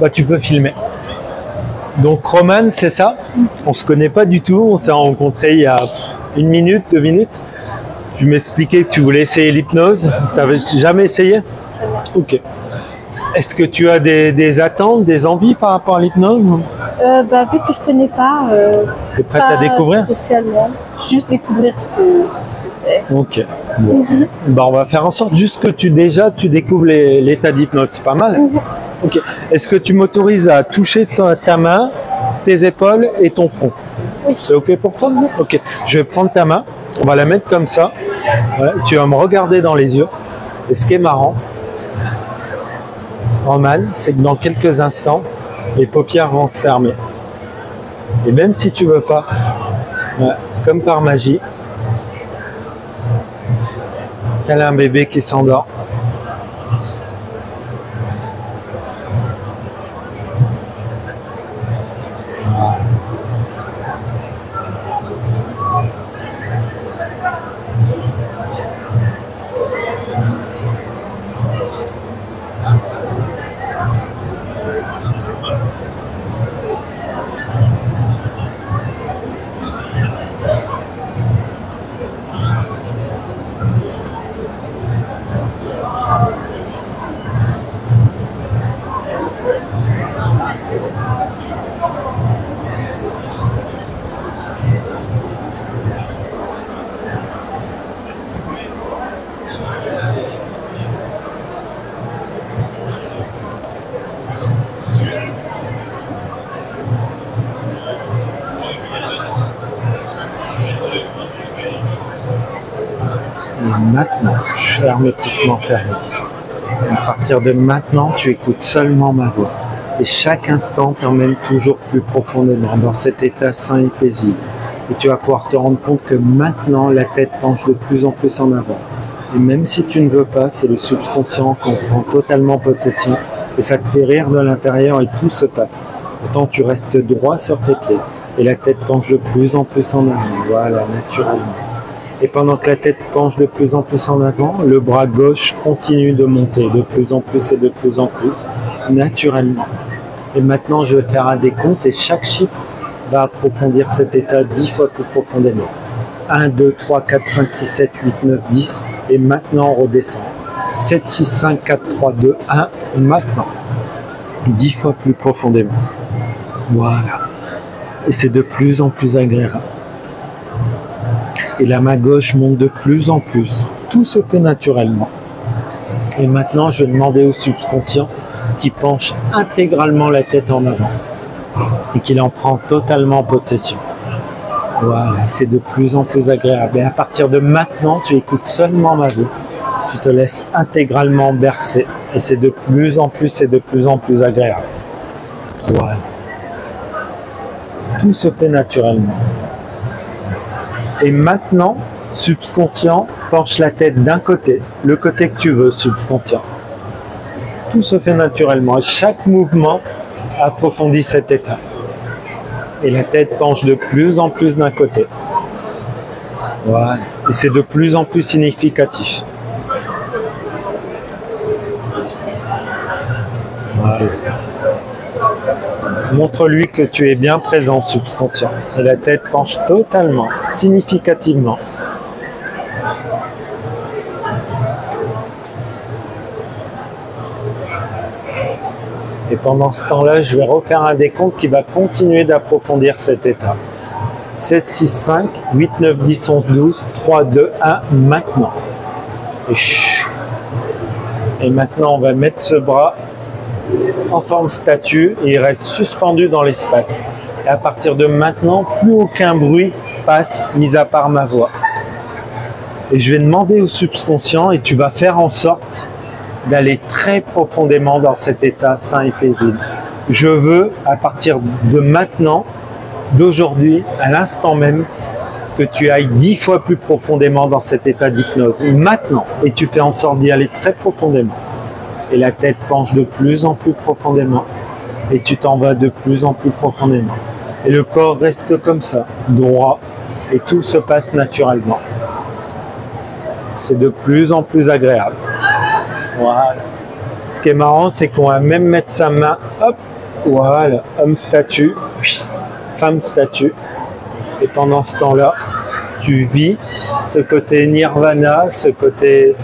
Bah, tu peux filmer. Donc Roman, c'est ça? On se connaît pas du tout, on s'est rencontrés il y a 1 minute, 2 minutes. Tu m'expliquais que tu voulais essayer l'hypnose. T'avais jamais essayé? Ok. Est-ce que tu as des attentes, des envies par rapport à l'hypnose? Vu que je connais pas, Tu es prête à découvrir? spécialement, juste découvrir ce que c'est. Ok. Bon. Bah, on va faire en sorte juste que tu découvres l'état d'hypnose. C'est pas mal. Ok. Est-ce que tu m'autorises à toucher ta main, tes épaules et ton front? Oui. C'est ok pour toi? Ok. Je vais prendre ta main. On va la mettre comme ça. Voilà. Tu vas me regarder dans les yeux. Et ce qui est marrant, Roman, c'est que dans quelques instants, les paupières vont se fermer. Et même si tu veux pas, comme par magie, tel un bébé qui s'endort. Maintenant, je suis hermétiquement fermé. À partir de maintenant, tu écoutes seulement ma voix. Et chaque instant t'emmène toujours plus profondément dans cet état sain et paisible. Et tu vas pouvoir te rendre compte que maintenant, la tête penche de plus en plus en avant. Et même si tu ne veux pas, c'est le subconscient qui en prend totalement possession. Et ça te fait rire de l'intérieur et tout se passe. Pourtant, tu restes droit sur tes pieds. Et la tête penche de plus en plus en avant. Voilà, naturellement. Et pendant que la tête penche de plus en plus en avant, le bras gauche continue de monter de plus en plus et de plus en plus, naturellement. Et maintenant, je vais faire un décompte et chaque chiffre va approfondir cet état 10 fois plus profondément. 1, 2, 3, 4, 5, 6, 7, 8, 9, 10. Et maintenant, on redescend. 7, 6, 5, 4, 3, 2, 1. Et maintenant, 10 fois plus profondément. Voilà. Et c'est de plus en plus agréable. Et la main gauche monte de plus en plus. Tout se fait naturellement. Et maintenant, je vais demander au subconscient qui penche intégralement la tête en avant et qu'il en prend totalement possession. Voilà, c'est de plus en plus agréable. Et à partir de maintenant, tu écoutes seulement ma voix. Tu te laisses intégralement bercer. Et c'est de plus en plus et de plus en plus agréable. Voilà. Tout se fait naturellement. Et maintenant, subconscient, penche la tête d'un côté, le côté que tu veux, subconscient. Tout se fait naturellement. Et chaque mouvement approfondit cet état. Et la tête penche de plus en plus d'un côté. Voilà. Et c'est de plus en plus significatif. Voilà. Montre-lui que tu es bien présent, subconscient. Et la tête penche totalement, significativement. Et pendant ce temps-là, je vais refaire un décompte qui va continuer d'approfondir cet état. 7, 6, 5, 8, 9, 10, 11, 12, 3, 2, 1, maintenant. Et maintenant, on va mettre ce bras en forme statue et il reste suspendu dans l'espace. Et à partir de maintenant, plus aucun bruit passe, mis à part ma voix. Et je vais demander au subconscient et tu vas faire en sorte d'aller très profondément dans cet état sain et paisible. Je veux, à partir de maintenant, d'aujourd'hui, à l'instant même, que tu ailles 10 fois plus profondément dans cet état d'hypnose. Maintenant. Et tu fais en sorte d'y aller très profondément. Et la tête penche de plus en plus profondément. Et tu t'en vas de plus en plus profondément. Et le corps reste comme ça, droit. Et tout se passe naturellement. C'est de plus en plus agréable. Voilà. Ce qui est marrant, c'est qu'on va même mettre sa main, hop, voilà, homme statue, femme statue. Et pendant ce temps-là, tu vis ce côté nirvana, ce côté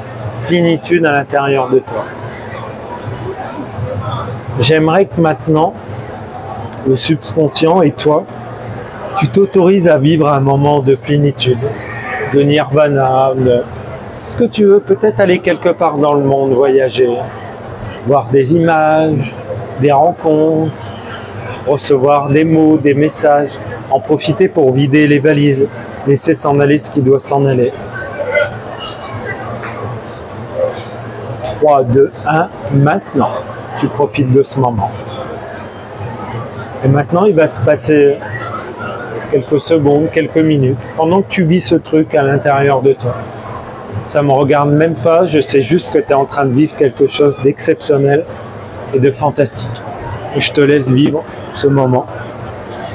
plénitude à l'intérieur de toi. J'aimerais que maintenant, le subconscient et toi, tu t'autorises à vivre un moment de plénitude, de nirvana, de ce que tu veux, peut-être aller quelque part dans le monde, voyager, voir des images, des rencontres, recevoir des mots, des messages, en profiter pour vider les valises, laisser s'en aller ce qui doit s'en aller. 3, 2, 1, maintenant, tu profites de ce moment. Et maintenant, il va se passer quelques secondes, quelques minutes, pendant que tu vis ce truc à l'intérieur de toi. Ça ne me regarde même pas, je sais juste que tu es en train de vivre quelque chose d'exceptionnel et de fantastique. Et je te laisse vivre ce moment.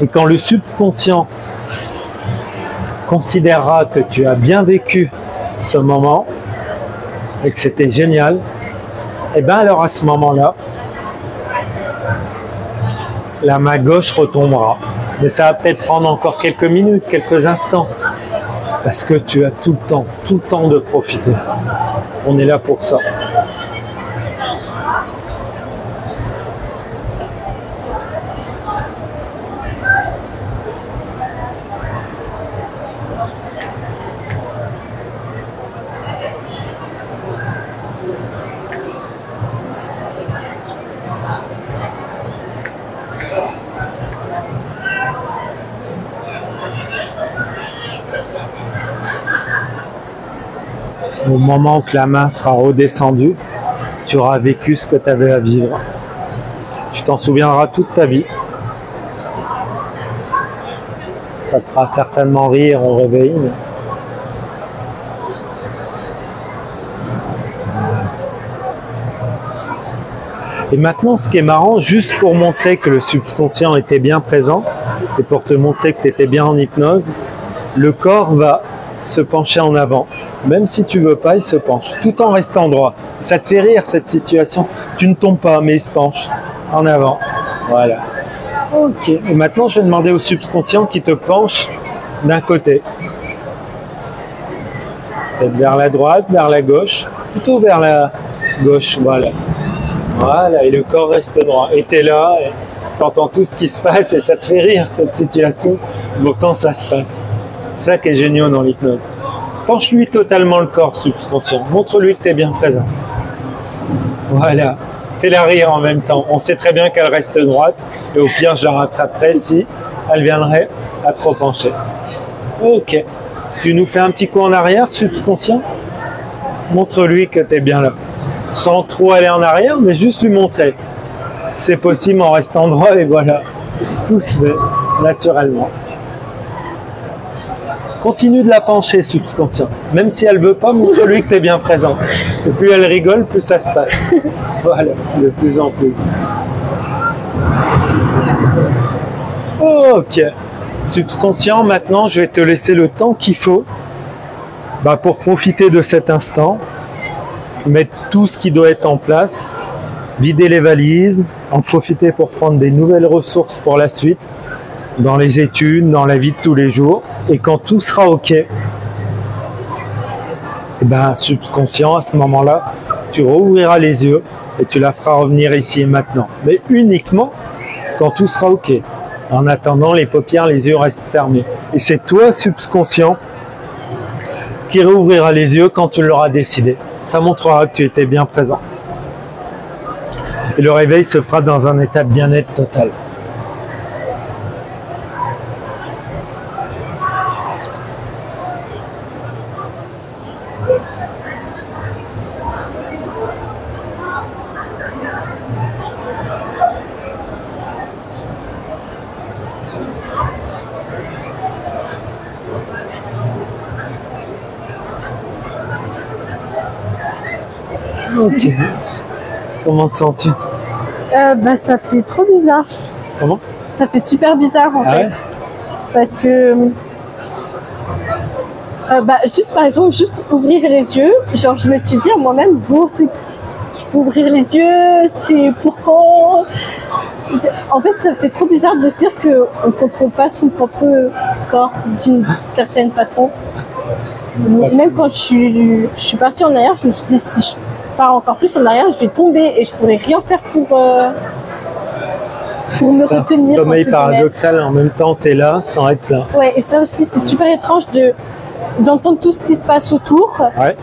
Et quand le subconscient considérera que tu as bien vécu ce moment et que c'était génial, et bien alors à ce moment-là, la main gauche retombera. Mais ça va peut-être prendre encore quelques minutes, quelques instants. Parce que tu as tout le temps de profiter. On est là pour ça. Au moment où la main sera redescendue, tu auras vécu ce que tu avais à vivre. Tu t'en souviendras toute ta vie. Ça te fera certainement rire au réveil. Et maintenant, ce qui est marrant, juste pour montrer que le subconscient était bien présent et pour te montrer que tu étais bien en hypnose, le corps va se pencher en avant. Même si tu veux pas, il se penche, tout en restant droit. Ça te fait rire cette situation. Tu ne tombes pas, mais il se penche en avant. Voilà. Ok. Et maintenant, je vais demander au subconscient qui te penche d'un côté. Peut-être vers la droite, vers la gauche. Plutôt vers la gauche. Voilà. Voilà. Et le corps reste droit. Et tu es là, tu entends tout ce qui se passe et ça te fait rire cette situation. Pourtant, ça se passe. C'est ça qui est génial dans l'hypnose. Penche-lui totalement le corps subconscient. Montre-lui que tu es bien présent. Voilà. Fais-la rire en même temps. On sait très bien qu'elle reste droite. Et au pire, je la rattraperai si elle viendrait à trop pencher. Ok. Tu nous fais un petit coup en arrière, subconscient. Montre-lui que tu es bien là. Sans trop aller en arrière, mais juste lui montrer. C'est possible en restant droit et voilà. Tout se fait naturellement. Continue de la pencher, subconscient. Même si elle ne veut pas, montre-lui que tu es bien présent. Et plus elle rigole, plus ça se passe. Voilà, de plus en plus. Ok. Subconscient, maintenant, je vais te laisser le temps qu'il faut pour profiter de cet instant, mettre tout ce qui doit être en place, vider les valises, en profiter pour prendre des nouvelles ressources pour la suite, dans les études, dans la vie de tous les jours. Et quand tout sera OK, subconscient, à ce moment-là, tu rouvriras les yeux et tu la feras revenir ici et maintenant. Mais uniquement quand tout sera OK. En attendant, les paupières, les yeux restent fermés. Et c'est toi, subconscient, qui rouvriras les yeux quand tu l'auras décidé. Ça montrera que tu étais bien présent. Et le réveil se fera dans un état de bien-être total. Ok. Comment te sens-tu? Ça fait trop bizarre. Comment? Ça fait super bizarre en fait. Ouais. Parce que juste par exemple, juste ouvrir les yeux, genre je me suis dit à moi-même, bon, je peux ouvrir les yeux, c'est pour quand. En fait, ça fait trop bizarre de se dire qu'on ne contrôle pas son propre corps d'une certaine façon. Même quand je suis partie en arrière, je me suis dit si je pars encore plus en arrière, je vais tomber et je pourrais rien faire pour me retenir. Sommeil paradoxal, en même temps tu es là sans être là. Ouais, et ça aussi c'est super étrange d'entendre tout ce qui se passe autour, Ouais.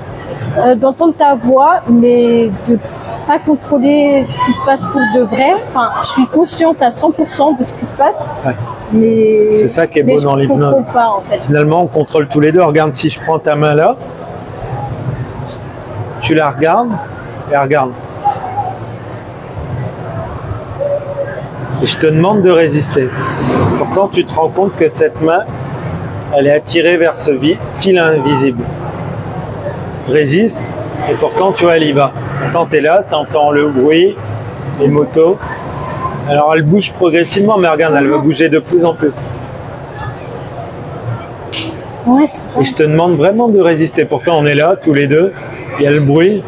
d'entendre ta voix, mais de pas contrôler ce qui se passe pour de vrai. Enfin, je suis consciente à 100% de ce qui se passe, Ouais. mais C'est ça qui est beau dans l'hypnose. je ne contrôle pas en fait. Finalement, on contrôle tous les deux. Regarde, si je prends ta main là, tu la regardes et regarde. Et je te demande de résister. Pourtant, tu te rends compte que cette main, elle est attirée vers ce fil invisible. Résiste, et pourtant, tu vois, elle y va. Pourtant, tu es là, tu entends le bruit, les motos. Alors, elle bouge progressivement, mais regarde, elle va bouger de plus en plus. Ouais, c'est Et je te demande vraiment de résister. Pourtant, on est là, tous les deux. Il y a le bruit.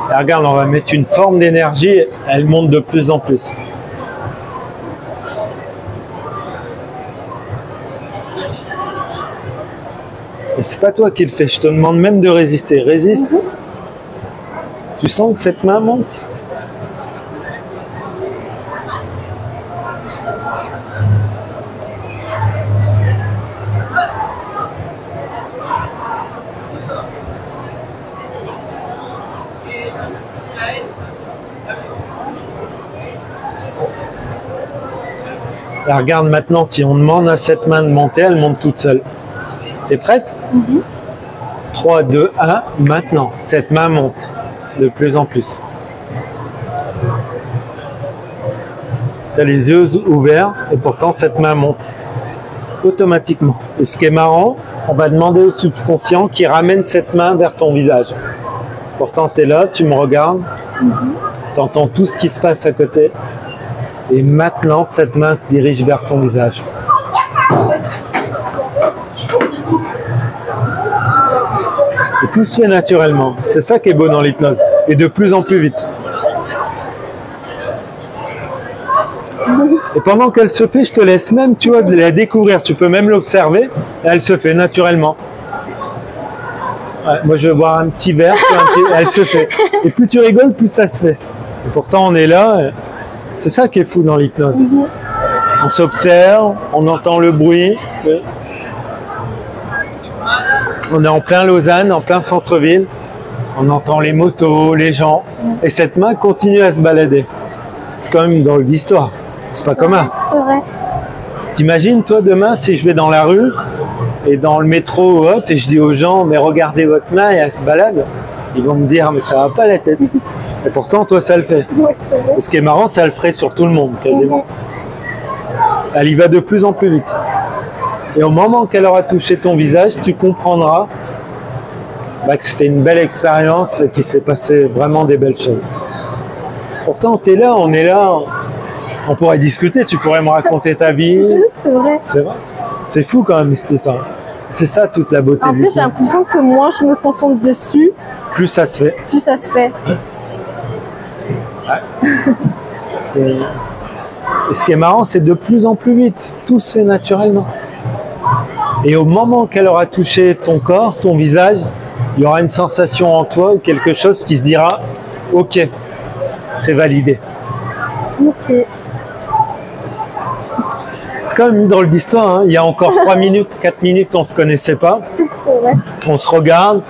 Et regarde, on va mettre une forme d'énergie. Elle monte de plus en plus. Et c'est pas toi qui le fais. Je te demande même de résister. Résiste. Tu sens que cette main monte? Et regarde maintenant, si on demande à cette main de monter, elle monte toute seule. T'es prête? 3, 2, 1, maintenant. Cette main monte de plus en plus. Tu as les yeux ouverts et pourtant cette main monte automatiquement. Et ce qui est marrant, on va demander au subconscient qui ramène cette main vers ton visage. Pourtant, tu es là, tu me regardes, tu entends tout ce qui se passe à côté. Et maintenant, cette main se dirige vers ton visage. Et tout se fait naturellement. C'est ça qui est beau dans l'hypnose. Et de plus en plus vite. Et pendant qu'elle se fait, je te laisse même, tu vois, de la découvrir. Tu peux même l'observer. Elle se fait naturellement. Ouais, moi, je vais boire un petit verre. Elle se fait. Et plus tu rigoles, plus ça se fait. Et pourtant, on est là. C'est ça qui est fou dans l'hypnose. On s'observe, on entend le bruit. On est en plein Lausanne, en plein centre-ville. On entend les motos, les gens. Et cette main continue à se balader. C'est quand même dans l'histoire. C'est pas commun. C'est vrai. T'imagines, toi, demain, si je vais dans la rue et dans le métro ou autre, et je dis aux gens, mais regardez votre main et elle se balade, ils vont me dire, mais ça va pas la tête. Et pourtant, toi, ça le fait. Ouais, c'est vrai. Et ce qui est marrant, ça le ferait sur tout le monde, quasiment. Elle y va de plus en plus vite. Et au moment qu'elle aura touché ton visage, tu comprendras que c'était une belle expérience et qu'il s'est passé vraiment des belles choses. Pourtant, tu es là, on est là, on pourrait discuter, tu pourrais me raconter ta vie. C'est vrai. C'est vrai. C'est fou quand même, c'était ça. C'est ça toute la beauté. En plus, j'ai l'impression que moins je me concentre dessus, plus ça se fait. plus ça se fait. Ouais. Et ce qui est marrant, c'est de plus en plus vite. Tout se fait naturellement. Et au moment qu'elle aura touché ton corps, ton visage, il y aura une sensation en toi ou quelque chose qui se dira « Ok, c'est validé. » Ok. C'est quand même une drôle d'histoire. Hein. Il y a encore 3 minutes, 4 minutes, on ne se connaissait pas. C'est vrai. On se regarde,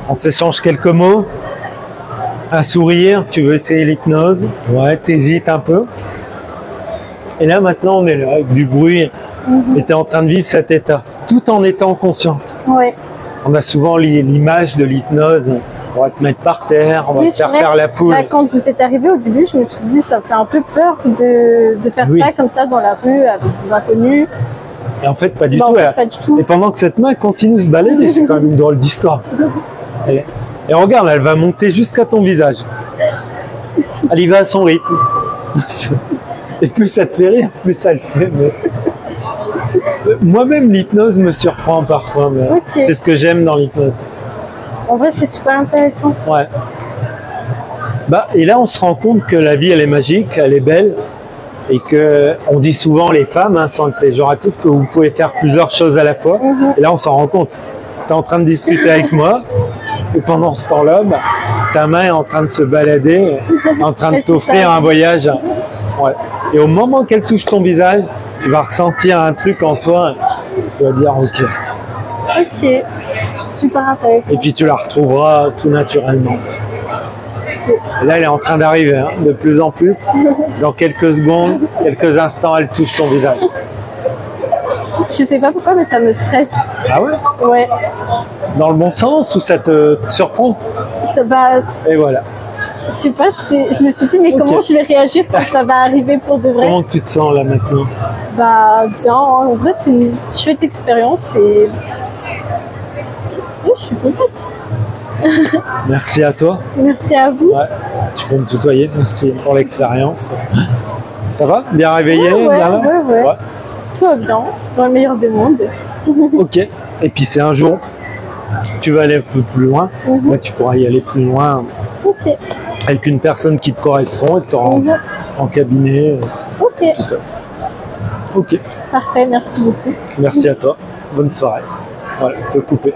on s'échange quelques mots. Un sourire, tu veux essayer l'hypnose. Ouais, t'hésites un peu. Et là, maintenant, on est là avec du bruit. Et tu es en train de vivre cet état, tout en étant consciente. Ouais. On a souvent l'image de l'hypnose. On va te mettre par terre, on va te faire faire la poule. Bah, quand vous êtes arrivé au début, je me suis dit, ça me fait un peu peur de faire ça comme ça dans la rue avec des inconnus. Et en fait, pas du bah, tout. En fait, pas du tout. Et pendant que cette main continue de se balader, c'est quand même une drôle d'histoire. Et regarde, elle va monter jusqu'à ton visage. Elle y va à son rythme. Et plus ça te fait rire, plus ça le fait. Mais... Moi-même, l'hypnose me surprend parfois, mais Ok. c'est ce que j'aime dans l'hypnose. En vrai, c'est super intéressant. Ouais. Bah, et là, on se rend compte que la vie, elle est magique, elle est belle, et que on dit souvent, les femmes, hein, sans être péjoratif, que vous pouvez faire plusieurs choses à la fois. Et là, on s'en rend compte. Tu es en train de discuter avec moi, et pendant ce temps-là, bah, ta main est en train de se balader, en train de Elle fait t'offrir ça. un voyage. Ouais. Et au moment qu'elle touche ton visage, tu vas ressentir un truc en toi, tu vas dire ok. Ok, c'est super intéressant. Et puis tu la retrouveras tout naturellement. Et là, elle est en train d'arriver, hein, de plus en plus. Dans quelques secondes, quelques instants, elle touche ton visage. Je sais pas pourquoi, mais ça me stresse. Ah ouais? Ouais, Dans le bon sens ou ça te surprend? ça va. Et voilà. Je sais pas, je me suis dit, mais comment je vais réagir quand ça va arriver pour de vrai? Comment tu te sens là maintenant? Bah, bien, en vrai, c'est une chouette expérience et. Oui, je suis contente. Merci à toi. Merci à vous. Ouais. Tu peux me tutoyer. Merci pour l'expérience. Ça va? Bien réveillé? Ouais, Bien là? ouais. Tout va bien, dans le meilleur des mondes. Ok. Et puis c'est un jour, tu vas aller un peu plus loin. Là, tu pourras y aller plus loin Ok. avec une personne qui te correspond et que tu auras en cabinet. Ok. Tout à fait. Ok. Parfait, merci beaucoup. Merci à toi. Bonne soirée. Voilà, on peut couper.